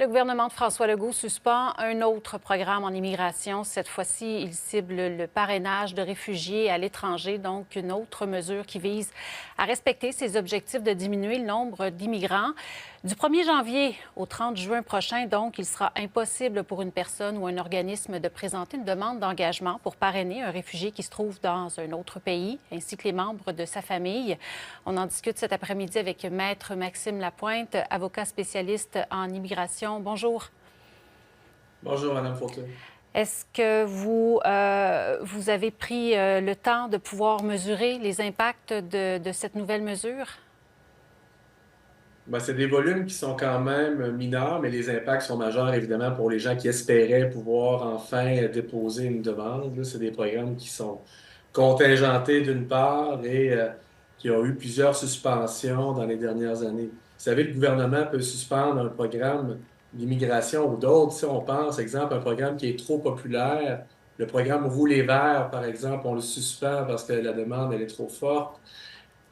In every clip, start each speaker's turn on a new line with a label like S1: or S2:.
S1: Le gouvernement de François Legault suspend un autre programme en immigration. Cette fois-ci, il cible le parrainage de réfugiés à l'étranger, donc une autre mesure qui vise à respecter ses objectifs de diminuer le nombre d'immigrants. Du 1er janvier au 30 juin prochain, donc, il sera impossible pour une personne ou un organisme de présenter une demande d'engagement pour parrainer un réfugié qui se trouve dans un autre pays, ainsi que les membres de sa famille. On en discute cet après-midi avec Maître Maxime Lapointe, avocat spécialiste en immigration. Bonjour.
S2: Bonjour, Mme Fortin.
S1: Est-ce que vous avez pris le temps de pouvoir mesurer les impacts de cette nouvelle mesure?
S2: Ben, c'est des volumes qui sont quand même mineurs, mais les impacts sont majeurs, évidemment, pour les gens qui espéraient pouvoir enfin déposer une demande. Là, c'est des programmes qui sont contingentés d'une part et qui ont eu plusieurs suspensions dans les dernières années. Vous savez, le gouvernement peut suspendre un programme d'immigration ou d'autres. Si on pense, exemple, un programme qui est trop populaire, le programme Rouler vert, par exemple, on le suspend parce que la demande, elle est trop forte.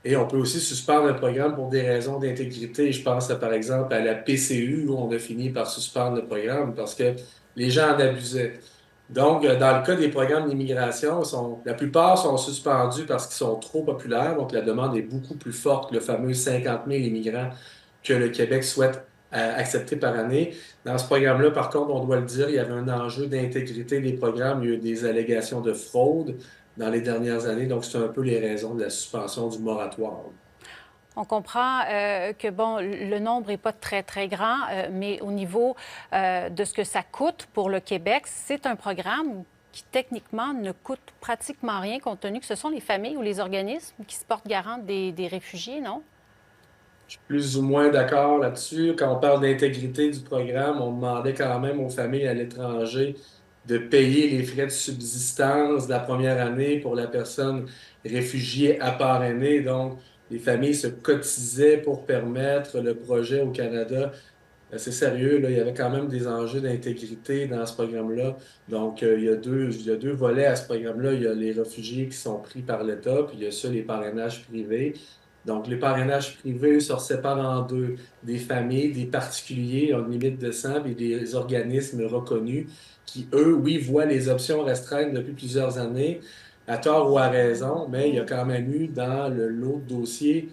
S2: Et on peut aussi suspendre le programme pour des raisons d'intégrité. Je pense, par exemple, à la PCU, où on a fini par suspendre le programme parce que les gens en abusaient. Donc, dans le cas des programmes d'immigration, la plupart sont suspendus parce qu'ils sont trop populaires. Donc, la demande est beaucoup plus forte que le fameux 50 000 immigrants que le Québec souhaite accepter par année. Dans ce programme-là, par contre, on doit le dire, il y avait un enjeu d'intégrité des programmes. Il y a eu des allégations de fraude dans les dernières années. Donc, c'est un peu les raisons de la suspension du moratoire.
S1: On comprend que, bon, le nombre n'est pas très, très grand, mais au niveau de ce que ça coûte pour le Québec, c'est un programme qui, techniquement, ne coûte pratiquement rien, compte tenu que ce sont les familles ou les organismes qui se portent garant des réfugiés, non?
S2: Je suis plus ou moins d'accord là-dessus. Quand on parle d'intégrité du programme, on demandait quand même aux familles à l'étranger de payer les frais de subsistance de la première année pour la personne réfugiée à parrainer. Donc, les familles se cotisaient pour permettre le projet au Canada. C'est sérieux, là, il y avait quand même des enjeux d'intégrité dans ce programme-là. Donc, il y a deux volets à ce programme-là. Il y a les réfugiés qui sont pris par l'État, puis il y a ça, les parrainages privés. Donc, les parrainages privés, eux, se séparent en deux. Des familles, des particuliers, en limite de 100, et des organismes reconnus qui, eux, oui, voient les options restreintes depuis plusieurs années, à tort ou à raison, mais il y a quand même eu dans le lot de dossiers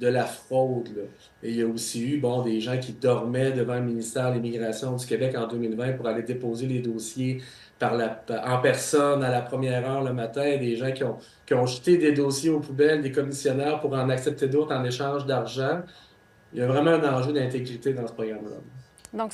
S2: de la fraude, là. Et il y a aussi eu, bon, des gens qui dormaient devant le ministère de l'Immigration du Québec en 2020 pour aller déposer les dossiers en personne à la première heure le matin, des gens qui ont jeté des dossiers aux poubelles, des commissionnaires pour en accepter d'autres en échange d'argent. Il y a vraiment un enjeu d'intégrité dans ce programme-là.
S1: Donc,